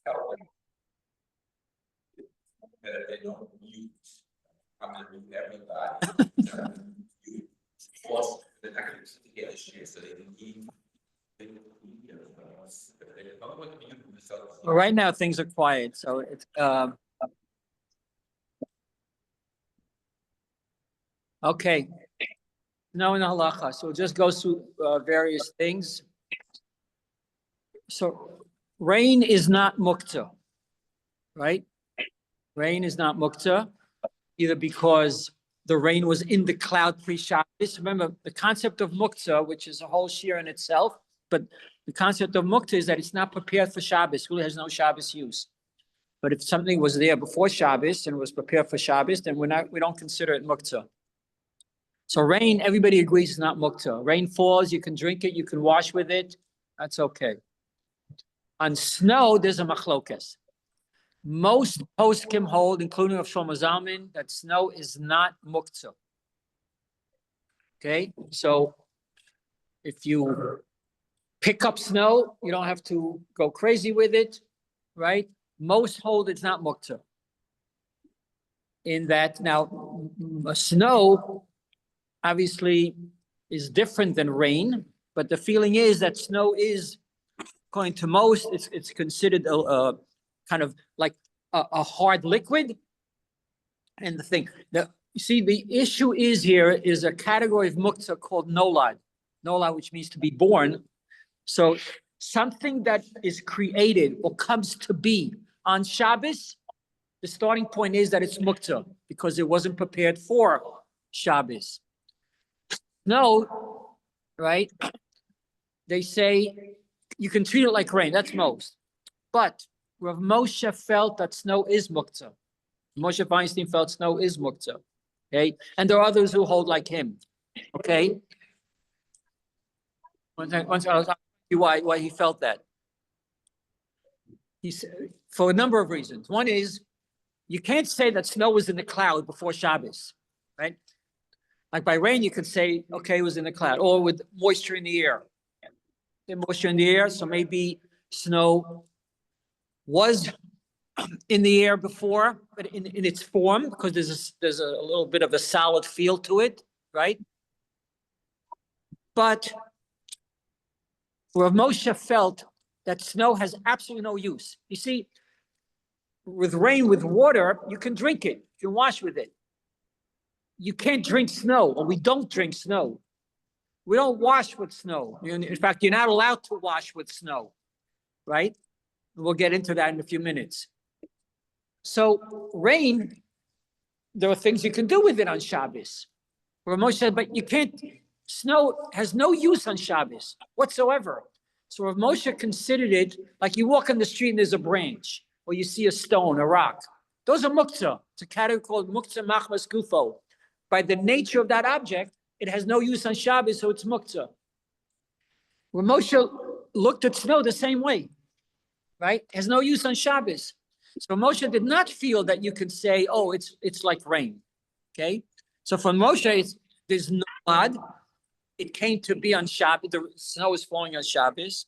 tell them that they don't use. I'm going to mute everybody. You force the actors to get a share so they can eat. Well, right now things are quiet, so it's okay. Now in the halacha, so it just goes through various things. So rain is not mukta, right? Rain is not mukta, either because the rain was in the cloud pre-Shabbos. Remember, the concept of mukta, which is a whole shiur in itself, but the concept of mukta is that it's not prepared for Shabbos, really has no Shabbos use. But if something was there before Shabbos and was prepared for Shabbos, then we don't consider it mukta. So rain, everybody agrees is not mukta. Rain falls, you can drink it, you can wash with it, that's okay. On snow, there's a machlokes. Most poskim hold, including of Shlomo Zalman, that snow is not muktzah. Okay, so if you pick up snow, you don't have to go crazy with it, right? Most hold it's not muktzah. In that now, snow obviously is different than rain, but the feeling is that snow is, according to most, it's considered a kind of like a hard liquid. And the thing that you see, the issue is here is a category of muktzah called nolad, which means to be born. So something that is created or comes to be on Shabbos, the starting point is that it's muktzah because it wasn't prepared for Shabbos. No, right? They say you can treat it like rain. That's most. But Rav Moshe felt that snow is muktzah. Moshe Feinstein felt snow is muktzah. Okay, and there are others who hold like him. Okay. Once I'll tell you why he felt that. He said for a number of reasons. One is you can't say that snow was in the cloud before Shabbos, right? Like by rain, you could say, okay, it was in the cloud, or with moisture in the air. Moisture in the air, so maybe snow was in the air before, but in its form, because there's a little bit of a solid feel to it, right? But Rav Moshe felt that snow has absolutely no use. You see, with rain, with water, you can drink it, you can wash with it. You can't drink snow, or we don't drink snow. We don't wash with snow. In fact, you're not allowed to wash with snow, right? We'll get into that in a few minutes. So rain, there are things you can do with it on Shabbos. Rav Moshe said, but you can't, snow has no use on Shabbos whatsoever. So Rav Moshe considered it like you walk on the street and there's a branch, or you see a stone, a rock. Those are muktzah. It's a category called muktzah machmas gufo. By the nature of that object, it has no use on Shabbos, so it's muktzah. Rav Moshe looked at snow the same way, right? It has no use on Shabbos. So Moshe did not feel that you could say, oh, it's like rain, okay? So for Moshe, there's no blood. It came to be on Shabbos. The snow is falling on Shabbos.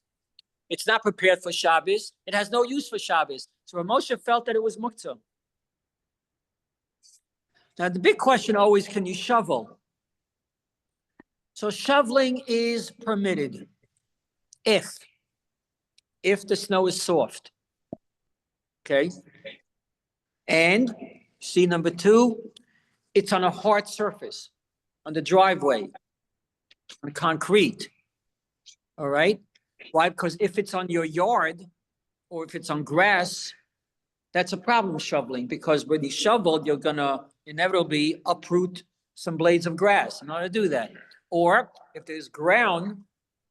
It's not prepared for Shabbos. It has no use for Shabbos. So Moshe felt that it was muktzah. Now, the big question always, can you shovel? So shoveling is permitted if the snow is soft. Okay. And see, number two, it's on a hard surface, on the driveway, on concrete. All right. Why? Because if it's on your yard or if it's on grass, that's a problem shoveling, because when you shovel, you're going to inevitably uproot some blades of grass in order to do that. Or if there's ground,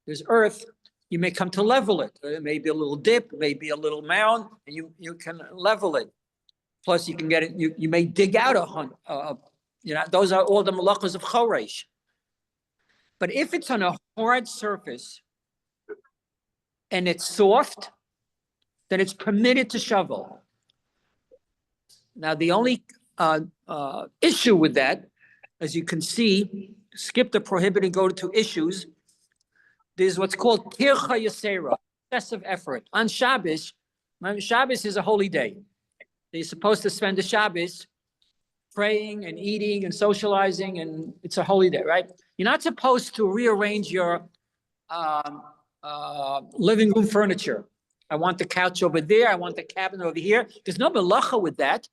there's earth, you may come to level it. It may be a little dip, maybe a little mound, and you can level it. Plus, you can get it. You may dig out a hunt. Those are all the malachas of choresh. But if it's on a hard surface and it's soft, then it's permitted to shovel. Now, the only issue with that, as you can see, skip the prohibited, go to issues. There's what's called tircha yasera, excessive effort. On Shabbos, Shabbos is a holy day. You're supposed to spend the Shabbos praying and eating and socializing, and it's a holy day, right? You're not supposed to rearrange your living room furniture. I want the couch over there. I want the cabinet over here. There's no melacha with that.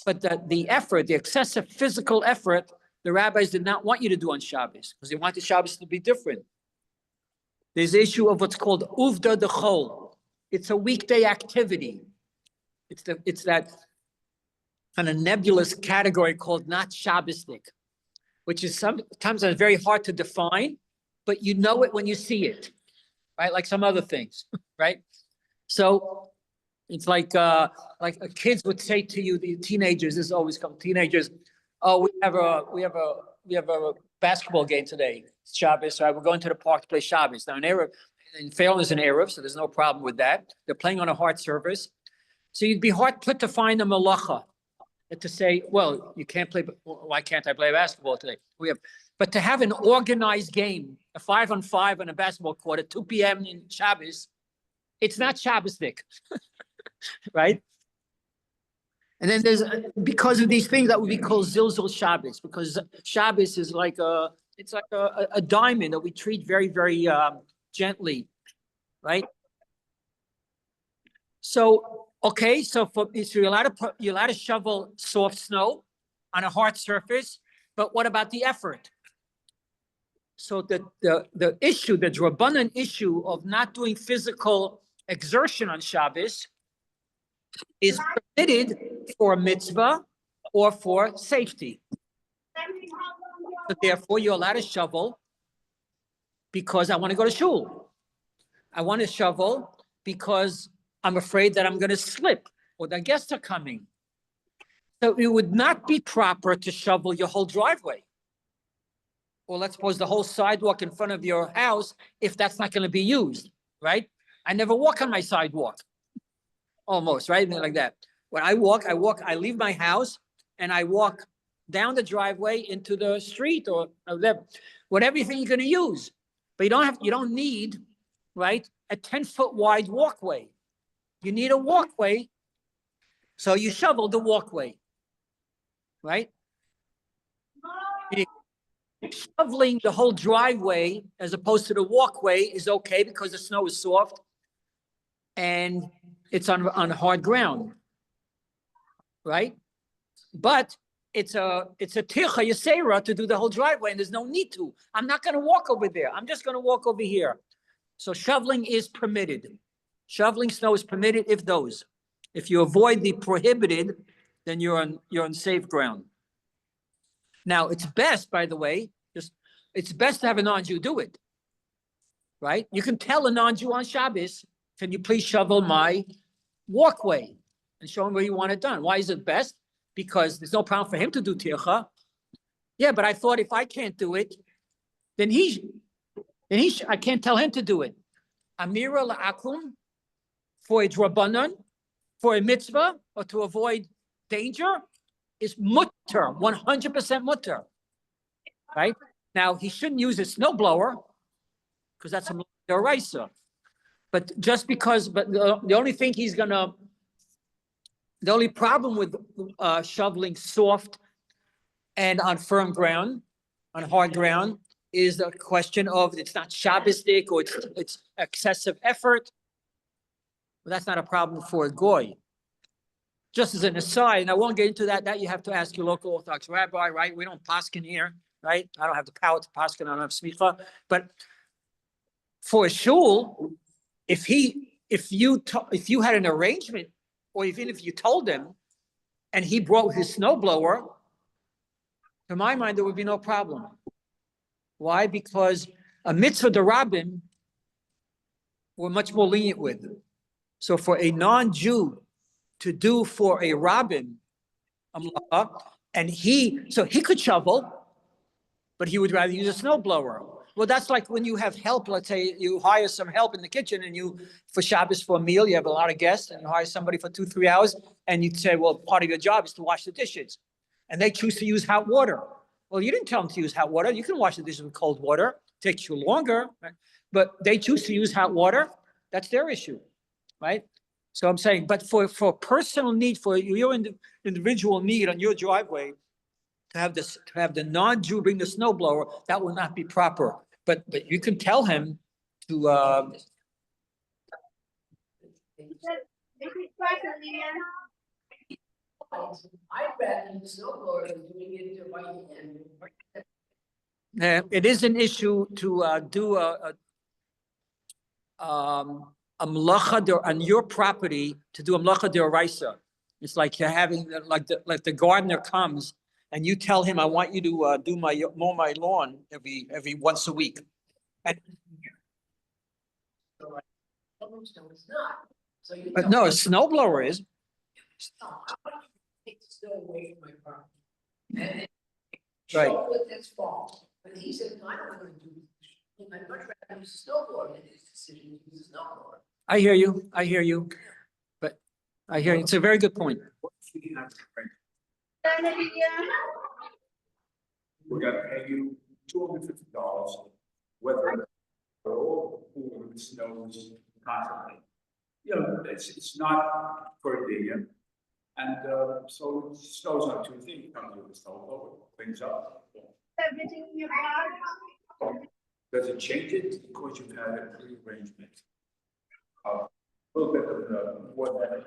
But the effort, the excessive physical effort, the rabbis did not want you to do on Shabbos because they want the Shabbos to be different. There's the issue of what's called uvda dechol. It's a weekday activity. It's that kind of nebulous category called not Shabbosdik, which is sometimes very hard to define, but you know it when you see it, right? Like some other things, right? So it's like kids would say to you, the teenagers, this always comes, teenagers, oh, we have a basketball game today, it's Shabbos, right? We're going to the park to play Shabbos. Now in Fail is an Erev, so there's no problem with that. They're playing on a hard surface. So you'd be hard put to find a melacha to say, well, you can't play, why can't I play basketball today? But to have an organized game, a 5-on-5 on a basketball court at 2 p.m. in Shabbos, it's not Shabbosdik, right? And then there's, because of these things that would be called Zilzul Shabbos, because Shabbos is like it's like a diamond that we treat very, very gently, right? So, okay, so you're allowed to shovel soft snow on a hard surface, but what about the effort? So the issue, the Drabanan issue of not doing physical exertion on Shabbos is permitted for a mitzvah or for safety. So therefore, you're allowed to shovel because I want to go to shul. I want to shovel because I'm afraid that I'm going to slip or the guests are coming. So it would not be proper to shovel your whole driveway. Or let's suppose the whole sidewalk in front of your house, if that's not going to be used, right? I never walk on my sidewalk. Almost, right? Like that. When I walk, I leave my house and I walk down the driveway into the street or whatever you think you're going to use. But you don't need, right, a 10-foot wide walkway. You need a walkway, so you shovel the walkway, right? Shoveling the whole driveway as opposed to the walkway is okay because the snow is soft and it's on hard ground, right? But it's a tircha yasera to do the whole driveway, and there's no need to. I'm not going to walk over there. I'm just going to walk over here. So shoveling is permitted. Shoveling snow is permitted if you avoid the prohibited, then you're on safe ground. Now it's best, by the way, it's best to have a non-Jew do it, right? You can tell a non-Jew on Shabbos, can you please shovel my walkway and show him where you want it done? Why is it best? Because there's no problem for him to do tircha. Yeah, but I thought if I can't do it, then I can't tell him to do it. Amira la'akum, for a drabanan, for a mitzvah, or to avoid danger, is mutter, 100% mutter, right? Now, he shouldn't use a snowblower, because that's a deraisa. But just because, the only thing the only problem with shoveling soft and on firm ground, on hard ground, is the question of it's not Shabbosdik or it's excessive effort. But that's not a problem for a goy. Just as an aside, and I won't get into that you have to ask your local Orthodox rabbi, right? We don't paskin here, right? I don't have the power to paskin, I don't have smicha. But for a shul, if you had an arrangement, or even if you told him, and he brought his snowblower, to my mind, there would be no problem. Why? Because a mitzvah d'Rabbim, we're much more lenient with. So for a non-Jew to do for a rabbin, and he could shovel, but he would rather use a snowblower. Well, that's like when you have help. Let's say you hire some help in the kitchen, and for Shabbos for a meal, you have a lot of guests, and you hire somebody for 2-3 hours, and you'd say, well, part of your job is to wash the dishes, and they choose to use hot water. Well, you didn't tell them to use hot water. You can wash the dishes with cold water. It takes you longer, right? But they choose to use hot water. That's their issue, right? So I'm saying, but for personal need, for your individual need on your driveway, to have this, to have the non-Jew bring the snow blower, that will not be proper. But you can tell him to, I'd rather the snowblower than doing it to my hand. it is an issue to, do a mlacha on your property, to do a mlacha d'oraisa. It's like you're having, like the gardener comes and you tell him, I want you to, mow my lawn every once a week. And, It's not. So you. but no, a snow blower is. Take the snow away from my property. And Right. show it his fault. But he said, no, I don't want to do it. I'd much rather use a snowblower than his decision to use a snowblower. I hear you, but I hear, it's a very good point. We're gonna pay you $250, whether all the snows constantly. You know, it's not per diem. And so it snows on Tuesday, you come to the snow blower, things up. Does it change it because you've had a pre-arrangement? A little bit of what that.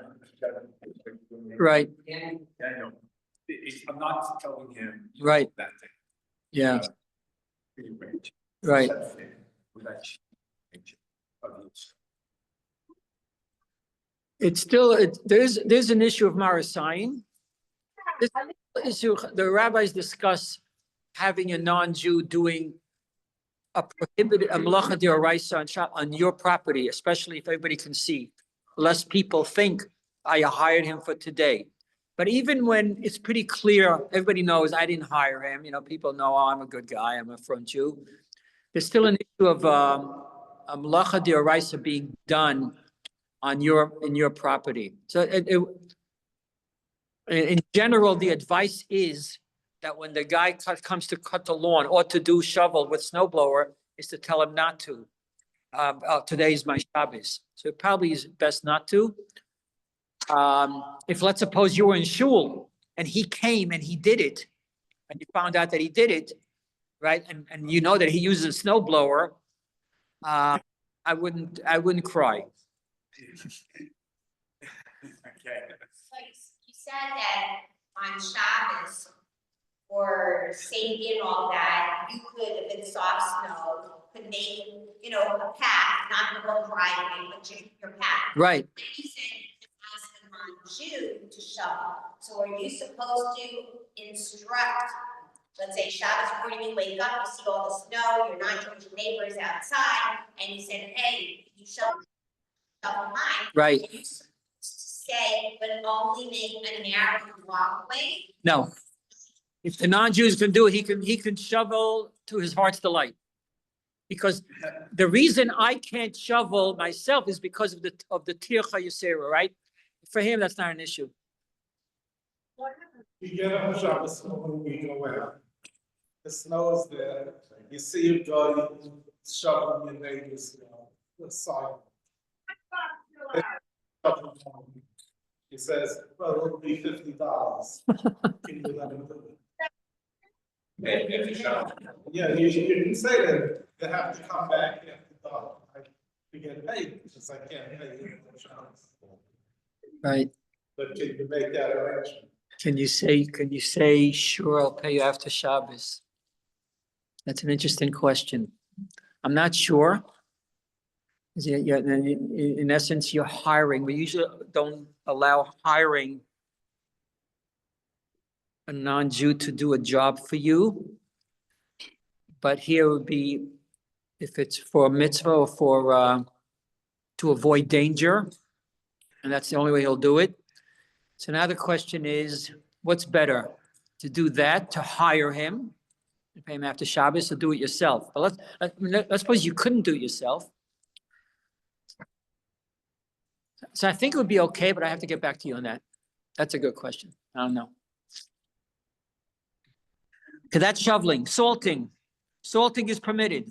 Right, Daniel, I'm not telling him. Right. That thing. yeah, Pre-arranged. right. Without change of use. It's still, there's an issue of Marasayan. This issue, the rabbis discuss having a non-Jew doing a prohibited, a melacha d'oraisa on your property, especially if everybody can see, lest people think I hired him for today. But even when it's pretty clear, everybody knows I didn't hire him, you know, people know, oh, I'm a good guy, I'm a front Jew. There's still an issue of a melacha d'oraisa being done on in your property. So in general, the advice is that when the guy comes to cut the lawn or to do shovel with snow blower, is to tell him not to. Today's my Shabbos. So it probably is best not to. If let's suppose you were in shul and he came and he did it, and you found out that he did it, right? And you know that he uses a snow blower, I wouldn't cry. Okay. So you said that on Shabbos, for safety and all that, you could, if it's soft snow, could make, you know, a path, not the whole driveway, but your path. Right. Then you said you ask the non-Jew to shovel. So are you supposed to instruct, let's say Shabbos morning, you wake up, you see all the snow, your non-Jewish neighbors outside, and you said, hey, you shovel mine. Right. And you say, but only make a narrow walkway? No. If the non-Jews can do it, he can shovel to his heart's delight. Because the reason I can't shovel myself is because of the tircha yisera, right? For him, that's not an issue. You get up Shabbos when we go out. The snow is there. You see a guy shoveling your neighbor's side. He says, well, it'll be $50. Can you let him do it? Yeah, you can say that they have to come back after dark, like, to get paid, because I can't pay you for Shabbos. Right. But can you make that arrangement? Can you say, sure, I'll pay you after Shabbos? That's an interesting question. I'm not sure. Yeah, in essence, you're hiring. We usually don't allow hiring a non-Jew to do a job for you. But here would be, if it's for a mitzvah or for, to avoid danger, and that's the only way he'll do it. So now the question is, what's better? To do that, to hire him, to pay him after Shabbos, or do it yourself? But let's suppose you couldn't do it yourself. So I think it would be okay, but I have to get back to you on that. That's a good question. I don't know. Okay, that's shoveling. Salting. Salting is permitted.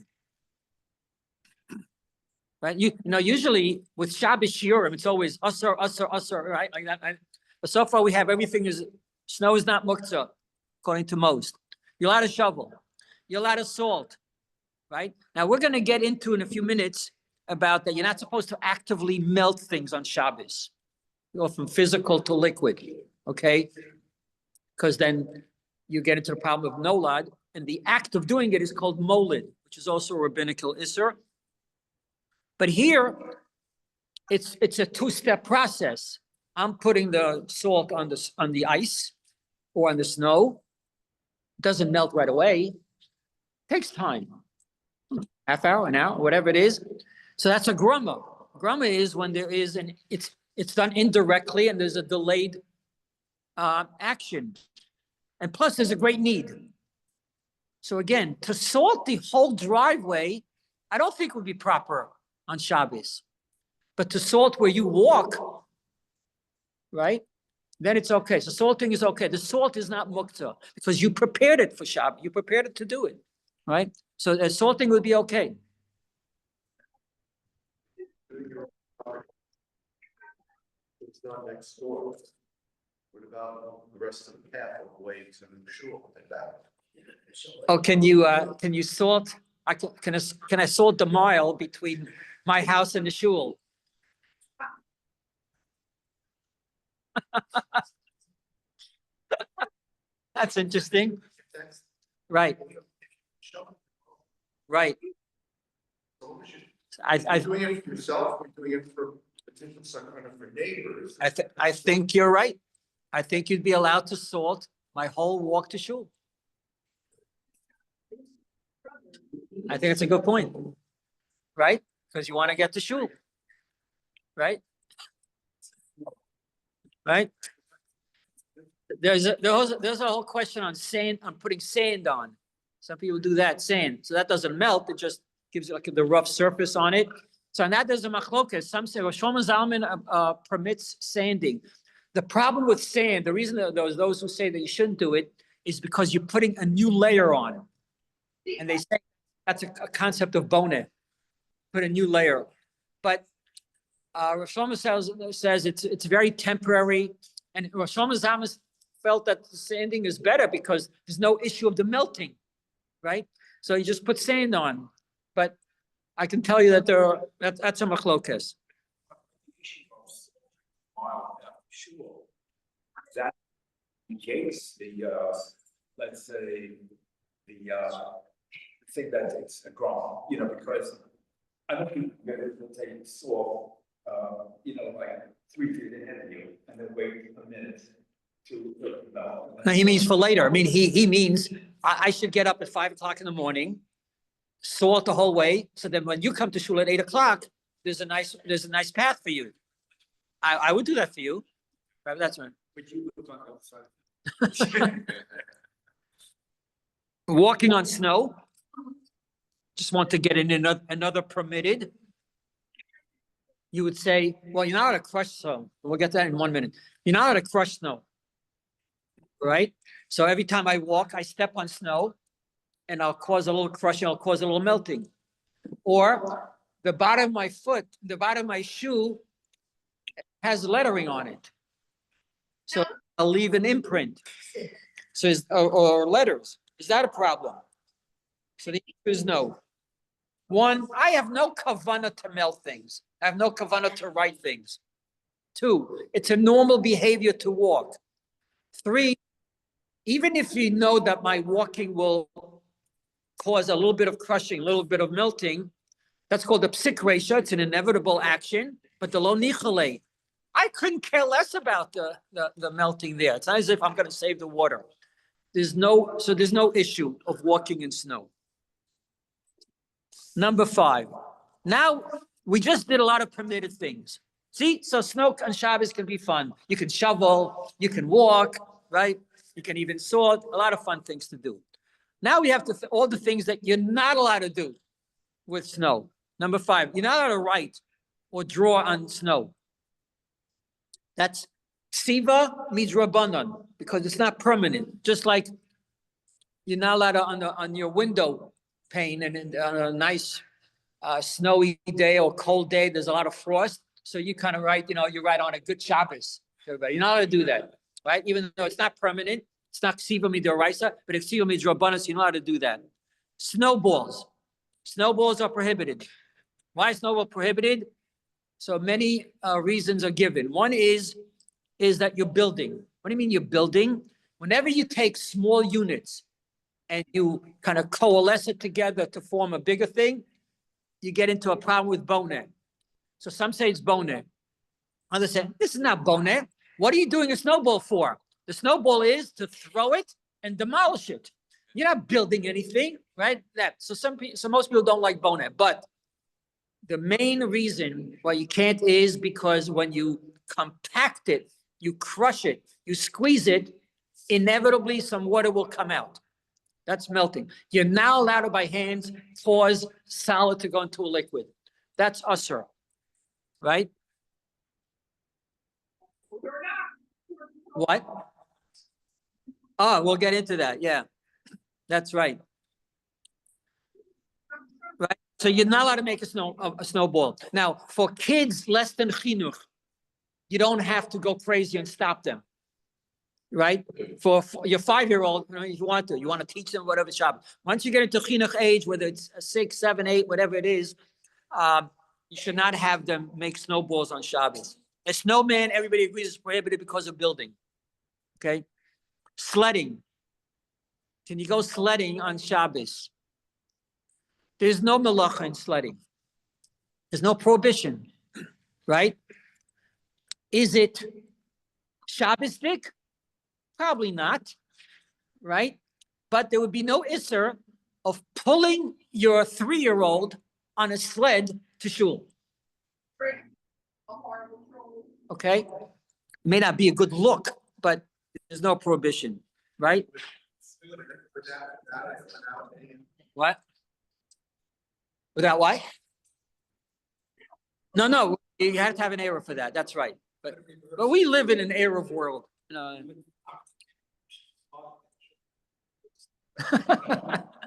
right? You know, usually with Shabbos Shiurim, it's always usher, right? Like that. Right? But so far we have everything is, snow is not muktzah, according to most. You're allowed to shovel. You're allowed to salt, right? Now we're going to get into in a few minutes about that. You're not supposed to actively melt things on Shabbos. Go from physical to liquid, okay? Because then you get into the problem of nolad, and the act of doing it is called molid, which is also a rabbinical isser. But here, it's a two-step process. I'm putting the salt on the ice or on the snow. It doesn't melt right away. It takes time. Half hour, an hour, whatever it is. So that's a grumma. Grumma is when there is it's done indirectly and there's a delayed action. And plus there's a great need. So again, to salt the whole driveway, I don't think would be proper on Shabbos. But to salt where you walk, right? Then it's okay. So salting is okay. The salt is not muktzah because you prepared it for Shabbos. You prepared it to do it, right? So salting would be okay. It's not next door. What about the rest of the path of the way to the shul and back? Oh, can you salt? Can I salt the mile between my house and the shul? That's interesting. Right. Right. You're doing it for yourself, you're doing it for potential for neighbors. I think you're right. I think you'd be allowed to salt my whole walk to shul. I think it's a good point, right? Because you want to get to shul, right? Right? There's a whole question on sand. I'm putting sand on. Some people do that sand, so that doesn't melt. It just gives you like the rough surface on it. So on that there's a machlokas. Some say Rosh Zalman permits sanding. The problem with sand, the reason that there's those who say that you shouldn't do it, is because you're putting a new layer on, and they say that's a concept of bonnet. Put a new layer, but Rosh says it's very temporary, and Rosh Zalman felt that the sanding is better because there's no issue of the melting, right? So you just put sand on, but I can tell you that that's a machlokas. That negates the, let's say, the thing that it's a grump, because I don't think you're going to take salt, like 3 feet ahead of you and then wait a minute to melt. No, he means for later. I mean, he means I should get up at 5 o'clock in the morning, salt the whole way, so that when you come to shul at 8 o'clock, there's a nice path for you. I would do that for you. Right, that's right. But you live on the other side. Walking on snow. Just want to get in another permitted. You would say, well, you're not allowed to crush snow. We'll get to that in 1 minute. You're not allowed to crush snow, right? So every time I walk, I step on snow and I'll cause a little crushing, I'll cause a little melting. Or the bottom of my foot, the bottom of my shoe has lettering on it. So I'll leave an imprint. So or letters. Is that a problem? So the answer is no. One, I have no kavanah to melt things. I have no kavanah to write things. 2, it's a normal behavior to walk. 3, even if you know that my walking will cause a little bit of crushing, a little bit of melting, that's called a psik ratio. It's an inevitable action, but the lo nichale, I couldn't care less about the melting there. It's not as if I'm going to save the water. There's no issue of walking in snow. Number 5. Now, we just did a lot of permitted things. See, so snow on Shabbos can be fun. You can shovel, you can walk, right? You can even sort, a lot of fun things to do. Now we have all the things that you're not allowed to do with snow. Number 5, you're not allowed to write or draw on snow. That's ksiva midrabanan, because it's not permanent. Just like you're not allowed to on your window pane and on a nice snowy day or cold day, there's a lot of frost. So you kind of write, you're right on a good Shabbos. Everybody, you're not allowed to do that, right? Even though it's not permanent, it's not ksiva midoraisa, but if ksiva midrabanan, you're not allowed to do that. Snowballs. Snowballs are prohibited. Why is snowball prohibited? So many reasons are given. One is that you're building. What do you mean you're building? Whenever you take small units and you kind of coalesce it together to form a bigger thing, you get into a problem with bonet. So some say it's bonet. Others say, this is not bonet. What are you doing a snowball for? The snowball is to throw it and demolish it. You're not building anything, right? So most people don't like bonet, but the main reason why you can't is because when you compact it, you crush it, you squeeze it, inevitably some water will come out. That's melting. You're now allowed to, by hands, cause solid to go into a liquid. That's usher, right? What? Oh, we'll get into that. Yeah, that's right. Right. So you're not allowed to make a snowball. Now, for kids less than chinuch, you don't have to go crazy and stop them. Right? For your 5-year-old, you want to teach them whatever Shabbat. Once you get into chinuch age, whether it's 6, 7, 8, whatever it is, you should not have them make snowballs on Shabbos. A snowman, everybody agrees, is prohibited because of building. Okay? Sledding. Can you go sledding on Shabbos? There's no melacha in sledding. There's no prohibition, right? Is it Shabbosdik? Probably not, right? But there would be no isser of pulling your 3-year-old on a sled to shul. Okay? May not be a good look, but there's no prohibition, right? What? Without what? No, you have to have an error for that. That's right. But we live in an Erev world.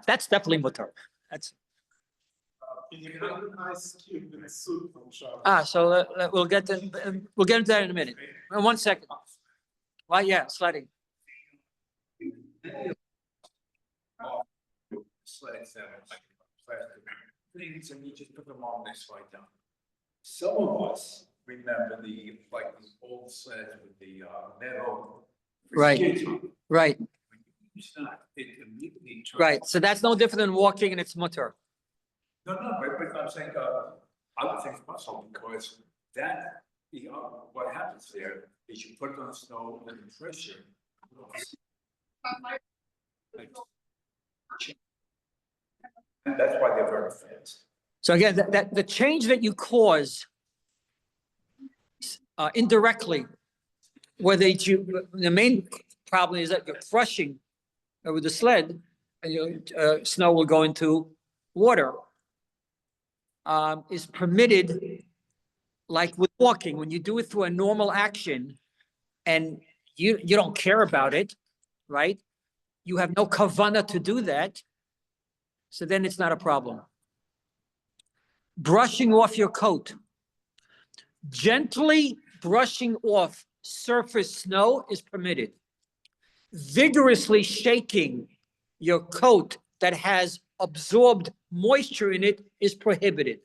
That's definitely mutar. That's. So we'll get into that in a minute. 1 second. Why? Yeah, sledding. Things and you just put them on this way down. Some of us remember the old sleds with the metal. Right. Right. It's not, it immediately. Right. So that's no different than walking and it's mutter. No, but I'm saying, I would think muscle because that, what happens there is you put it on snow and the pressure. And that's why they're very fast. So again, that the change that you cause indirectly, whether the main problem is that you're crushing with the sled and your snow will go into water, is permitted, like with walking. When you do it through a normal action and you don't care about it, right? You have no kavana to do that. So then it's not a problem. Brushing off your coat. Gently brushing off surface snow is permitted. Vigorously shaking your coat that has absorbed moisture in it is prohibited.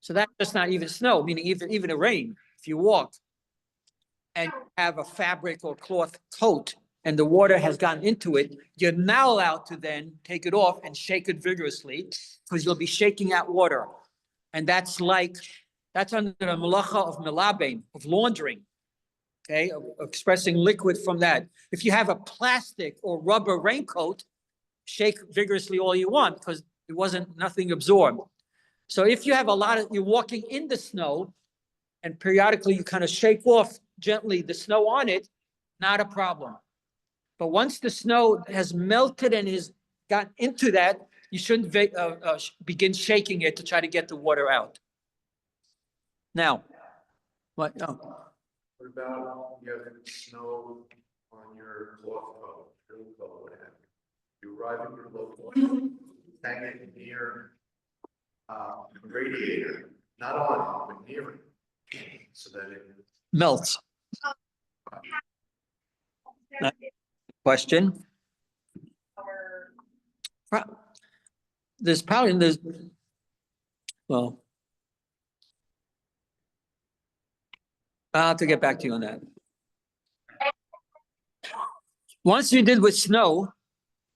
So that's just not even snow, meaning even a rain. If you walk and have a fabric or cloth coat and the water has gotten into it, you're now allowed to then take it off and shake it vigorously because you'll be shaking out water. And that's under the malacha of melabain, of laundering, okay, of expressing liquid from that. If you have a plastic or rubber raincoat, shake vigorously all you want because nothing absorbed. So if you have you're walking in the snow and periodically you kind of shake off gently the snow on it, not a problem. But once the snow has melted and has got into that, you shouldn't begin shaking it to try to get the water out. Now, what? Oh. What about you have snow on your cloth coat, field coat, what have you? You arrive at your local, hang it near radiator, not on it, but near it, so that it. Melts. Question? There's, well, I'll have to get back to you on that. Once you did with snow,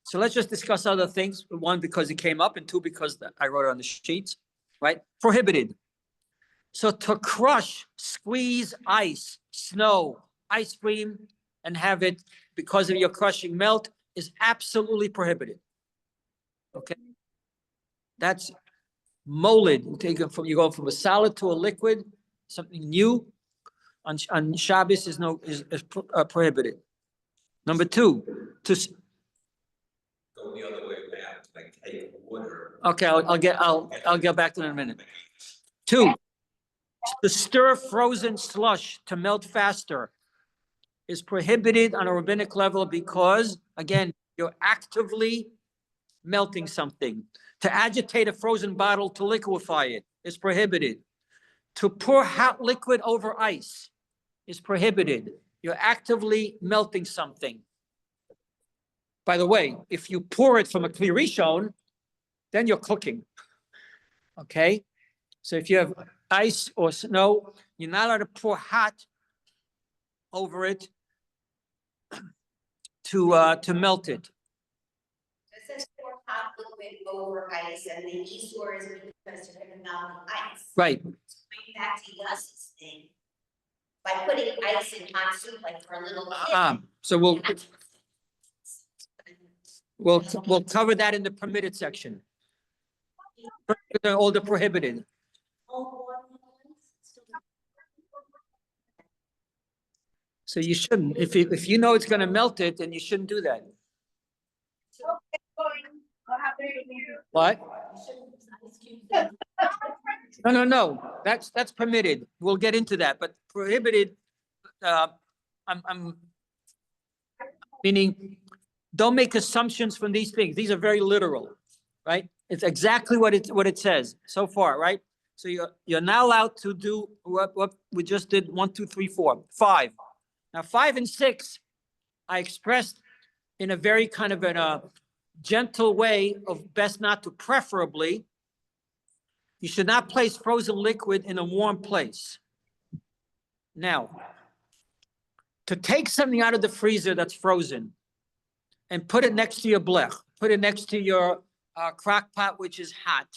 so let's just discuss other things. One, because it came up, and two, because I wrote it on the sheets, right? Prohibited. So to crush, squeeze ice, snow, ice cream, and have it, because of your crushing, melt is absolutely prohibited. Okay? That's molded. You go from a solid to a liquid, something new. On Shabbos is prohibited. Number two, Go the other way around, like take water. okay, I'll get back to that in a minute. Two, to stir frozen slush to melt faster is prohibited on a rabbinic level because, again, you're actively melting something. To agitate a frozen bottle to liquefy it is prohibited. To pour hot liquid over ice is prohibited. You're actively melting something. By the way, if you pour it from a Kli Rishon, then you're cooking. Okay? So if you have ice or snow, you're not allowed to pour hot over it to melt it. It says pour hot liquid over ice, and the Shiur is because you're gonna melt the ice. Right. Bring back to Yos's thing. By putting ice in hot soup, like for a little kid. So we'll cover that in the permitted section. All the prohibited. So you shouldn't. If you know it's going to melt it, then you shouldn't do that. What? No. That's permitted. We'll get into that, but prohibited. I'm meaning, don't make assumptions from these things. These are very literal, right? It's exactly what it says so far, right? So you're not allowed to do what we just did. 1, 2, 3, 4, 5. Now 5 and 6, I expressed in a very kind of a gentle way of best not to. Preferably, you should not place frozen liquid in a warm place. Now, to take something out of the freezer that's frozen and put it next to your blech, put it next to your crock pot, which is hot,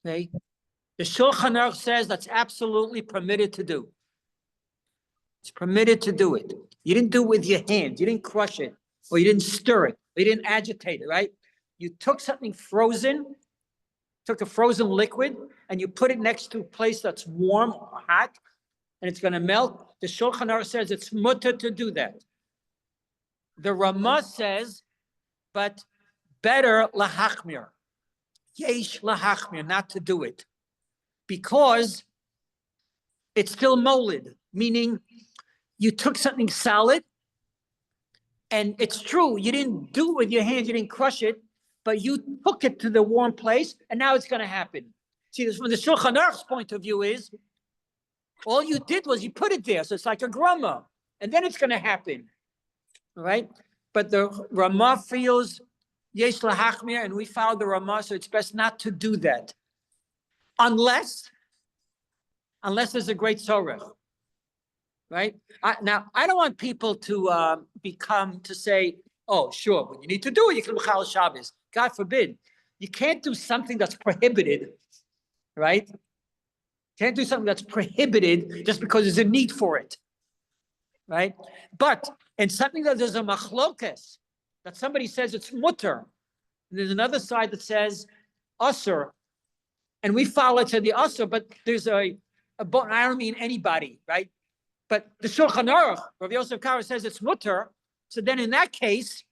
okay? The Shulchan Aruch says that's absolutely permitted to do. It's permitted to do it. You didn't do it with your hands. You didn't crush it, or you didn't stir it, or you didn't agitate it, right? You took something frozen, took a frozen liquid, and you put it next to a place that's warm or hot, and it's going to melt. The Shulchan Aruch says it's mutter to do that. The Ramah says, but better lahachmir. Yesh lahachmir, not to do it. Because it's still molded, meaning you took something solid, and it's true, you didn't do it with your hands, you didn't crush it, but you took it to the warm place, and now it's going to happen. See, from the Shulchan Aruch's point of view is, all you did was you put it there, so it's like a grama, and then it's going to happen, right? But the Ramah feels yesh lahachmir, and we follow the Ramah, so it's best not to do that, unless there's a great tzorech, right? Now, I don't want people to say, oh, sure, when you need to do it, you can b'chal Shabbos. God forbid. You can't do something that's prohibited, right? Can't do something that's prohibited just because there's a need for it, right? But in something that there's a machlokes, that somebody says it's mutter, and there's another side that says usur, and we follow it to the usur, but there's I don't mean anybody, right? But the Shulchan Aruch, Rav Yosef Karo says it's mutter, so then in that case,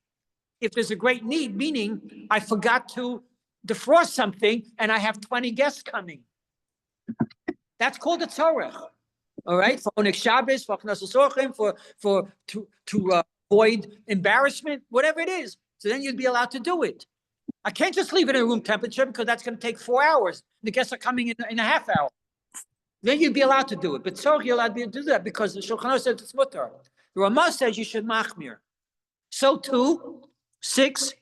if there's a great need, meaning I forgot to defrost something and I have 20 guests coming, that's called a tzorech, all right? For Onik Shabbos, for Knesset Sorchim, to avoid embarrassment, whatever it is. So then you'd be allowed to do it. I can't just leave it in room temperature because that's going to take 4 hours. The guests are coming in a half hour. Then you'd be allowed to do it. But so you're allowed to do that because the Shulchan Aruch says it's mutter. The Ramah says you should machmir. So too, 6,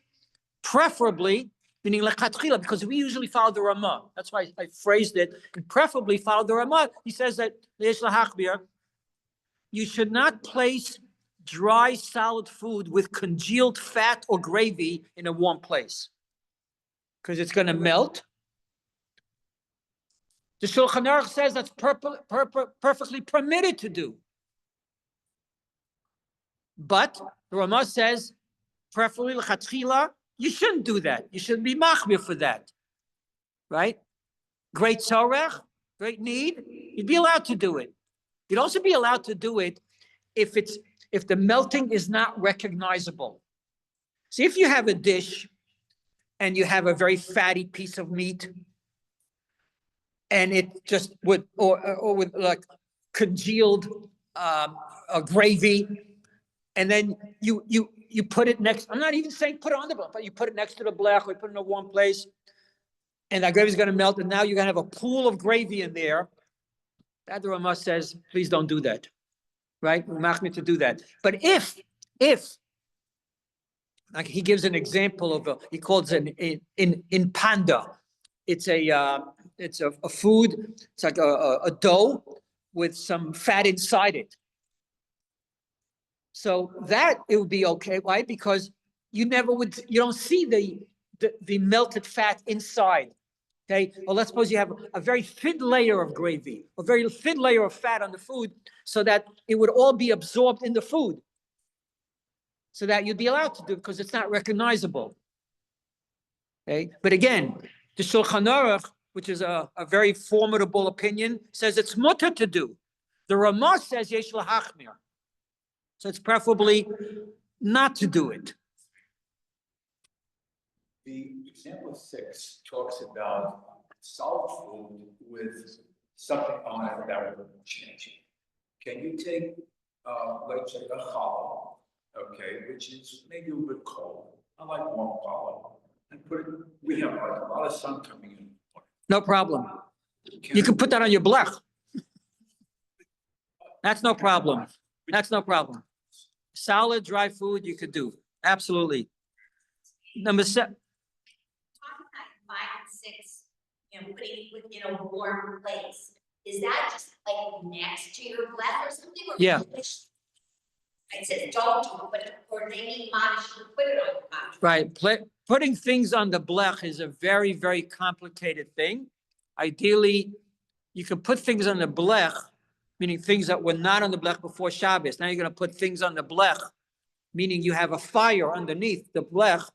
preferably, meaning lechatchila, because we usually follow the Ramah. That's why I phrased it. And preferably follow the Ramah. He says that you should not place dry solid food with congealed fat or gravy in a warm place because it's going to melt. The Shulchan Aruch says that's perfectly permitted to do. But the Ramah says, preferably lechatchila, you shouldn't do that. You shouldn't be machmir for that. Right? Great tzorech, great need, you'd be allowed to do it. You'd also be allowed to do it if the melting is not recognizable. See, if you have a dish and you have a very fatty piece of meat, and it just with or with like congealed gravy, and then you put it next. I'm not even saying put it on the blech, but you put it next to the blech, or you put it in a warm place, and that gravy is going to melt, and now you're going to have a pool of gravy in there. That the Ramah says, please don't do that. Right? We're not meant to do that. But if like he gives an example of he calls it in panda. It's a food. It's like a dough with some fat inside it. So that it would be okay. Why? Because you don't see the melted fat inside. Okay. Well, let's suppose you have a very thin layer of gravy, a very thin layer of fat on the food, so that it would all be absorbed in the food. So that you'd be allowed to do it because it's not recognizable. Okay. But again, the Shulchan Aruch, which is a very formidable opinion, says it's mutter to do. The Ramah says yesh lahachmir. So it's preferably not to do it. The example 6 talks about solid food with something on it that would change it. Can you take, let's say a challah, okay, which is maybe a bit cold. I like warm challah, and put it. We have like a lot of sun coming in. No problem. You can put that on your blech. That's no problem. That's no problem. Solid, dry food you could do. Absolutely. Number 7. Talking about 5 and 6, putting it in a warm place. Is that just like next to your blech or something? Or Yeah. It says don't put it, or maybe monish, put it on your mouth. Right. Putting things on the blech is a very, very complicated thing. Ideally, you can put things on the blech, meaning things that were not on the blech before Shabbos. Now you're going to put things on the blech, meaning you have a fire underneath the blech.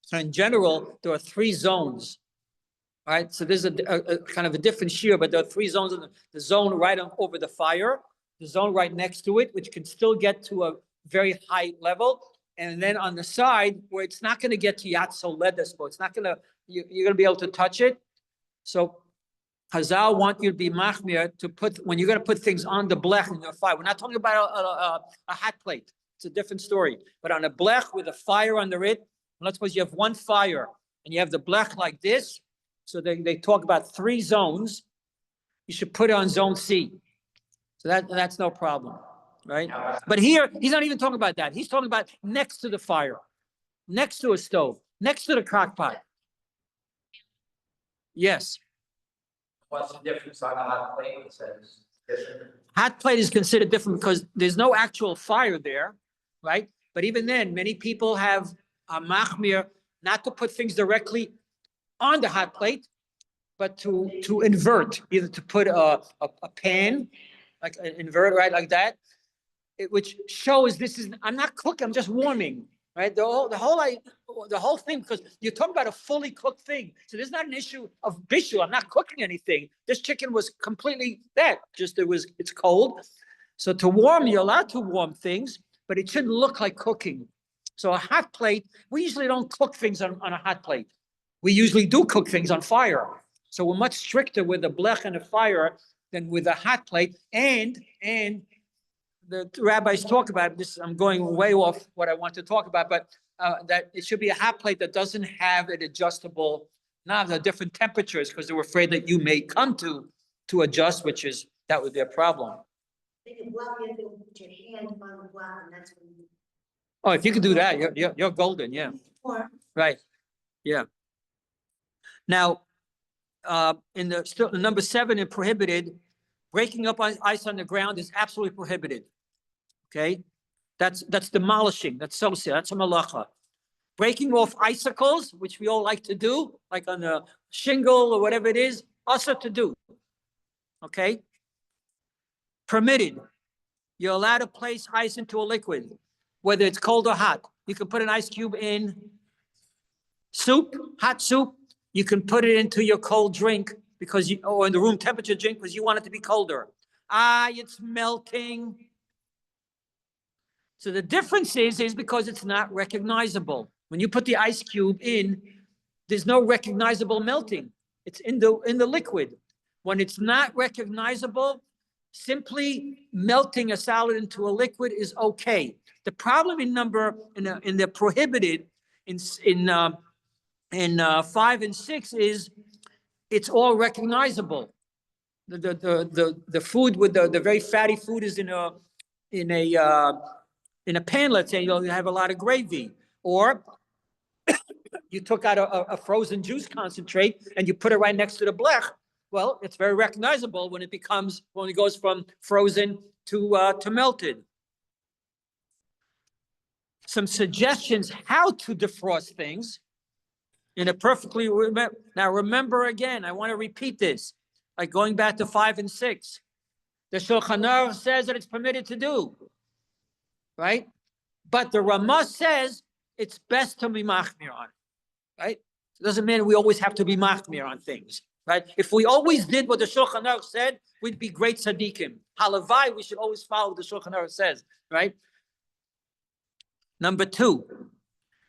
So in general, there are 3 zones. Right? So this is a kind of a different shiur, but there are 3 zones. The zone right over the fire, the zone right next to it, which can still get to a very high level. And then on the side where it's not going to get to Yatso Ledespo, it's not going to, you're going to be able to touch it. So Chazal want you to be machmir to put, when you're going to put things on the blech in the fire. We're not talking about a hot plate. It's a different story. But on a blech with a fire under it, let's suppose you have one fire and you have the blech like this. So they talk about 3 zones. You should put it on zone C. So that's no problem, right? But here, he's not even talking about that. He's talking about next to the fire, next to a stove, next to the crock pot. Yes. What's the difference on a hot plate? It says different. Hot plate is considered different because there's no actual fire there, right? But even then, many people have a machmir not to put things directly on the hot plate, but to invert, either to put a pan, like invert, right, like that, which shows this is, I'm not cooking, I'm just warming, right? The whole thing, because you're talking about a fully cooked thing. So there's not an issue of bishul. I'm not cooking anything. This chicken was completely that, it's cold. So to warm, you're allowed to warm things, but it shouldn't look like cooking. So a hot plate, we usually don't cook things on a hot plate. We usually do cook things on fire. So we're much stricter with the blech and the fire than with a hot plate. And the rabbis talk about this. I'm going way off what I want to talk about, but that it should be a hot plate that doesn't have an adjustable, knobs at different temperatures, because they were afraid that you may come to adjust, that would be a problem. They can block you, they'll put your hand on the block, and that's when you. Oh, if you could do that, you're golden, yeah, Or right, yeah. Now, still, number 7 in prohibited, breaking up ice on the ground is absolutely prohibited. Okay, that's demolishing, that's a malacha. Breaking off icicles, which we all like to do, like on a shingle or whatever it is, also to do. Okay, permitted. You're allowed to place ice into a liquid, whether it's cold or hot. You can put an ice cube in soup, hot soup. You can put it into your cold drink or in the room temperature drink because you want it to be colder. It's melting. So the difference is because it's not recognizable. When you put the ice cube in, there's no recognizable melting. It's in the liquid. When it's not recognizable, simply melting a solid into a liquid is okay. The problem in the prohibited in 5 and 6 is it's all recognizable. The food with the very fatty food is in a pan. Let's say you have a lot of gravy, or you took out a frozen juice concentrate and you put it right next to the blech. Well, it's very recognizable when it goes from frozen to melted. Some suggestions how to defrost things in a perfectly, now remember again, I want to repeat this, like going back to 5 and 6. The Shulchan Aruch says that it's permitted to do, right? But the Ramah says it's best to be machmir on, right? It doesn't mean we always have to be machmir on things, right? If we always did what the Shulchan Aruch said, we'd be great tzaddikim. Halavai, we should always follow what the Shulchan Aruch says, right? Number 2,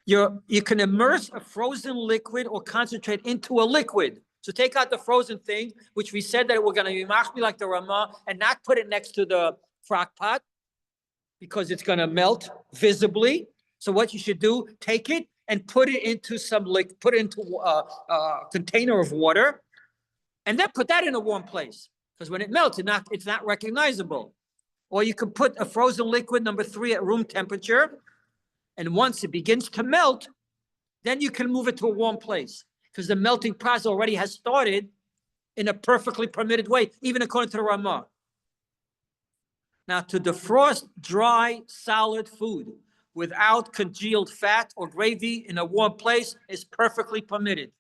you can immerse a frozen liquid or concentrate into a liquid. So take out the frozen thing, which we said that we're going to be machmir like the Ramah, and not put it next to the crock pot because it's going to melt visibly. So what you should do, take it and put it into a container of water, and then put that in a warm place, because when it melts, it's not recognizable. Or you can put a frozen liquid, number 3, at room temperature, and once it begins to melt, then you can move it to a warm place, because the melting process already has started in a perfectly permitted way, even according to the Ramah. Now, to defrost dry, solid food without congealed fat or gravy in a warm place is perfectly permitted.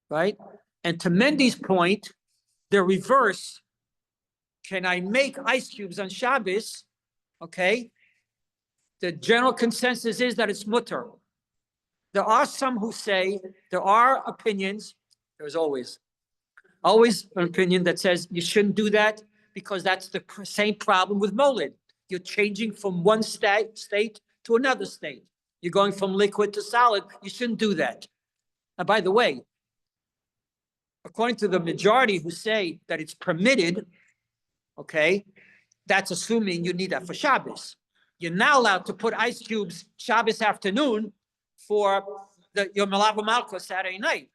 Right? And to Mendy's point, the reverse, can I make ice cubes on Shabbos? Okay. The general consensus is that it's mutter. There are some who say, there are opinions, there's always an opinion that says you shouldn't do that, because that's the same problem with molid. You're changing from one state to another state. You're going from liquid to solid. You shouldn't do that. Now, by the way, according to the majority who say that it's permitted, okay, that's assuming you need that for Shabbos. You're now allowed to put ice cubes Shabbos afternoon for your Malava Malka Saturday night,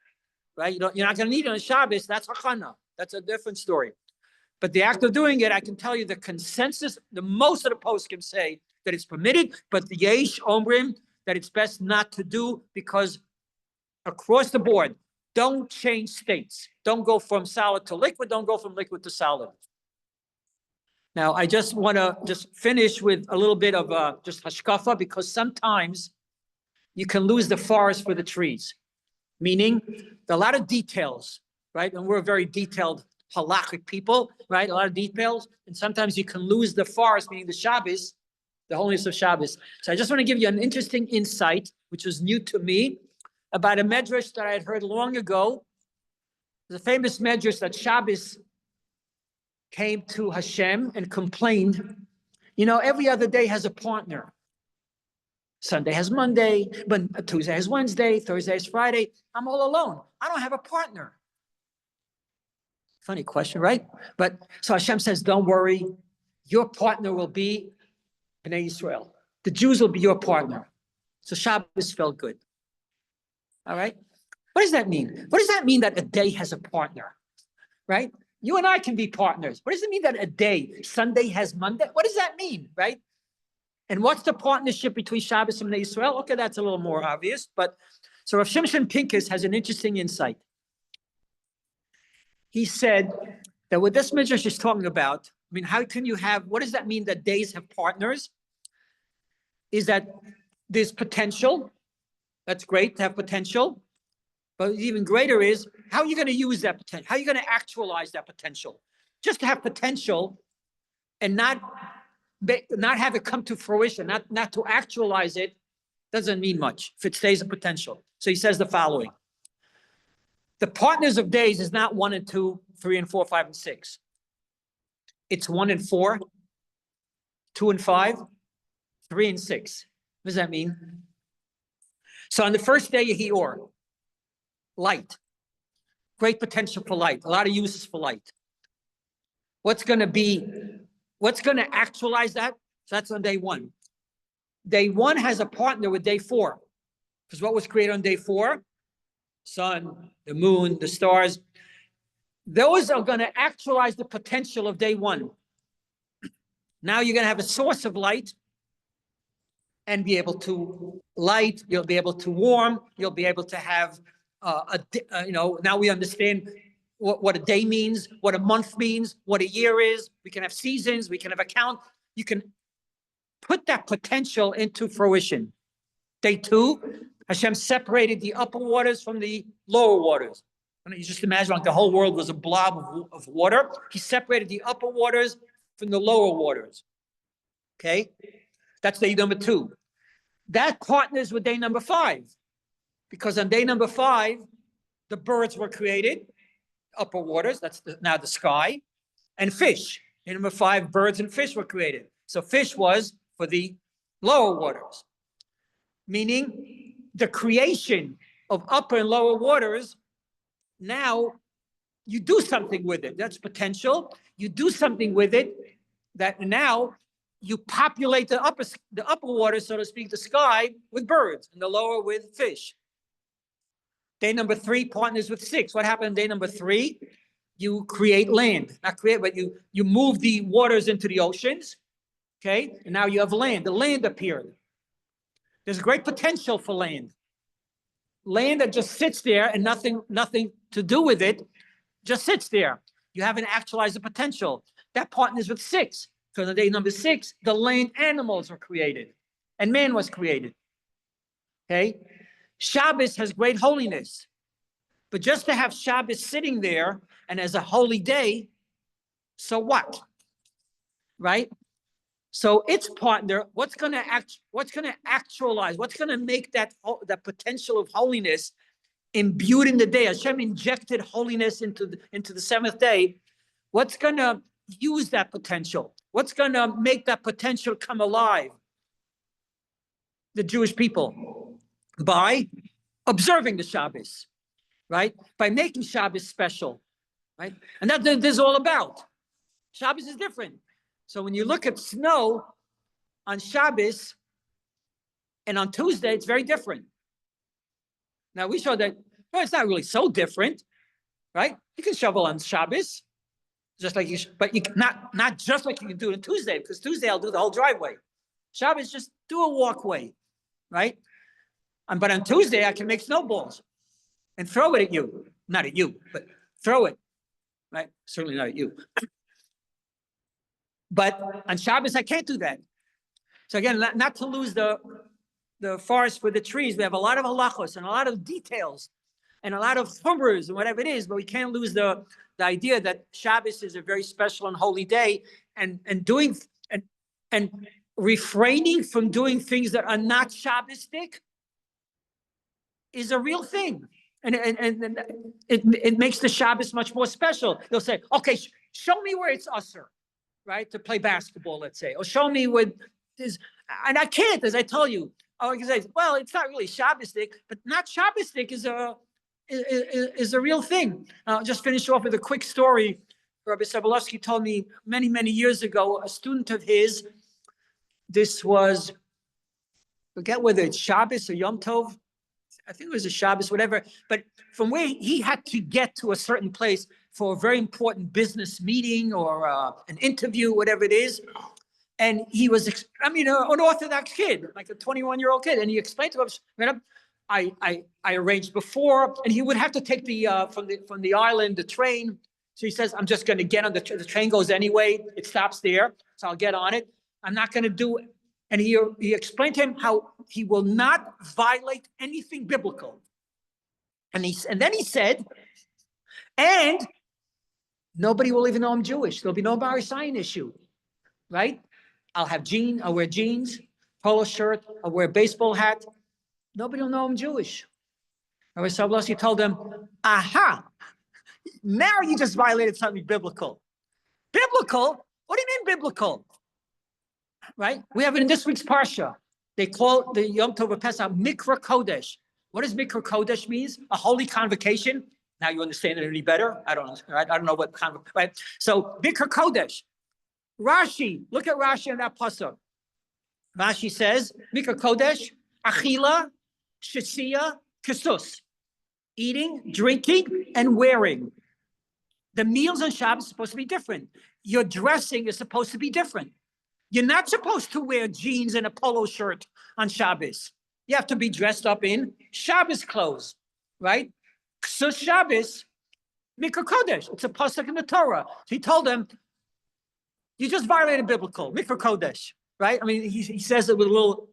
right? You're not going to need it on Shabbos. That's Hachana. That's a different story. But the act of doing it, I can tell you the consensus, most of the poskim say that it's permitted, but the Yesh Omrim that it's best not to do, because across the board, don't change states. Don't go from solid to liquid. Don't go from liquid to solid. Now, I just want to finish with a little bit of just hashkafa, because sometimes you can lose the forest for the trees, meaning there are a lot of details, right? And we're very detailed halachic people, right? A lot of details, and sometimes you can lose the forest, meaning the Shabbos, the holiness of Shabbos. So I just want to give you an interesting insight, which was new to me, about a medrash that I had heard long ago. There's a famous medrash that Shabbos came to Hashem and complained, every other day has a partner. Sunday has Monday, but Tuesday has Wednesday, Thursday has Friday. I'm all alone. I don't have a partner. Funny question, right? But so Hashem says, don't worry. Your partner will be Bnei Yisrael. The Jews will be your partner. So Shabbos felt good. All right? What does that mean? What does that mean that a day has a partner? Right? You and I can be partners. What does it mean that a day, Sunday has Monday? What does that mean? Right? And what's the partnership between Shabbos and Bnei Yisrael? Okay, that's a little more obvious. But so Rav Shimshon Pincus has an interesting insight. He said that what this midrash is talking about, I mean, how can you have, what does that mean that days have partners? Is that there's potential. That's great to have potential. But even greater is, how are you going to use that potential? How are you going to actualize that potential? Just to have potential and not have it come to fruition, not to actualize it, doesn't mean much if it stays a potential. So he says the following. The partners of days is not 1 and 2, 3 and 4, 5 and 6. It's 1 and 4, 2 and 5, 3 and 6. What does that mean? So on the first day of Shiur, light, great potential for light, a lot of uses for light. What's going to actualize that? So that's on day 1. Day 1 has a partner with day 4. Because what was created on day 4? Sun, the moon, the stars. Those are going to actualize the potential of day 1. Now you're going to have a source of light and be able to light, you'll be able to warm, you'll be able to have, now we understand what a day means, what a month means, what a year is. We can have seasons, we can have a count. You can put that potential into fruition. Day 2, Hashem separated the upper waters from the lower waters. You just imagine like the whole world was a blob of water. He separated the upper waters from the lower waters. Okay? That's day number 2. That partners with day number 5. Because on day number 5, the birds were created, upper waters, that's now the sky, and fish. Day number 5, birds and fish were created. So fish was for the lower waters. Meaning the creation of upper and lower waters, now you do something with it. That's potential. You do something with it that now you populate the upper water, so to speak, the sky with birds and the lower with fish. Day number 3 partners with 6. What happened day number 3? You create land. Not create, but you move the waters into the oceans. Okay? And now you have land. The land appeared. There's great potential for land. Land that just sits there and nothing to do with it, just sits there. You haven't actualized the potential. That partners with 6. So on day number 6, the land animals were created and man was created. Okay? Shabbos has great holiness. But just to have Shabbos sitting there and as a holy day, so what? Right? So its partner, what's going to actualize, what's going to make that potential of holiness imbued in the day? Hashem injected holiness into the 7th day. What's going to use that potential? What's going to make that potential come alive? The Jewish people, by observing the Shabbos, right? By making Shabbos special, right? And that's what this is all about. Shabbos is different. So when you look at snow on Shabbos and on Tuesday, it's very different. Now we show that, well, it's not really so different, right? You can shovel on Shabbos, just like but you not just like you can do it on Tuesday, because Tuesday I'll do the whole driveway. Shabbos, just do a walkway, right? But on Tuesday I can make snowballs and throw it at you. Not at you, but throw it, right? Certainly not at you. But on Shabbos, I can't do that. So again, not to lose the forest for the trees. We have a lot of halachos and a lot of details and a lot of chumras and whatever it is, but we can't lose the idea that Shabbos is a very special and holy day, and refraining from doing things that are not Shabbostic is a real thing. And it makes the Shabbos much more special. They'll say, okay, show me where it's usher. Right, to play basketball, let's say, or show me what is, and I can't, as I told you. I can say, well, it's not really Shabbostic, but not Shabbostic is a real thing. I'll just finish off with a quick story. Rabbi Sobolewski told me many years ago, a student of his this was, forget whether it's Shabbos or Yom Tov. I think it was a Shabbos, whatever. But from where he had to get to a certain place for a very important business meeting or an interview, whatever it is. And he was, an Orthodox kid, like a 21-year-old kid. And he explained to us, I arranged before, and he would have to take the, from the island, the train. So he says, I'm just going to get on the train goes anyway. It stops there. So I'll get on it. I'm not going to do it. And he explained to him how he will not violate anything biblical. And then he said, and nobody will even know I'm Jewish. There'll be no Bar Sign issue, right? I'll wear jeans, polo shirt, I'll wear a baseball hat. Nobody will know I'm Jewish. And Rabbi Sobolewski told him, aha, now you just violated something biblical. Biblical? What do you mean biblical? Right? We have it in this week's Parsha. They call the Yom Tov of Pesach Mikra Kodesh. What does Mikra Kodesh means? A holy convocation. Now you understand it any better? I don't know. Right? I don't know what right? So Mikra Kodesh. Rashi, look at Rashi in that pasuk. Rashi says, Mikra Kodesh, Achila, Shitziya, Kisus. Eating, drinking, and wearing. The meals on Shabbos are supposed to be different. Your dressing is supposed to be different. You're not supposed to wear jeans and a polo shirt on Shabbos. You have to be dressed up in Shabbos clothes, right? So Shabbos, Mikra Kodesh, it's a pasuk in the Torah. So he told them, you just violated biblical, Mikra Kodesh, right? I mean, he says it with a little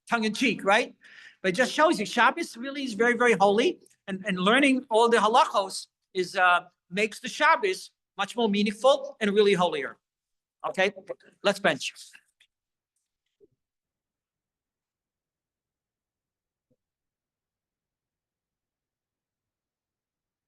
tongue in cheek, right? But it just shows you Shabbos really is very, very holy. And learning all the halachos makes the Shabbos much more meaningful and really holier. Okay, let's bench.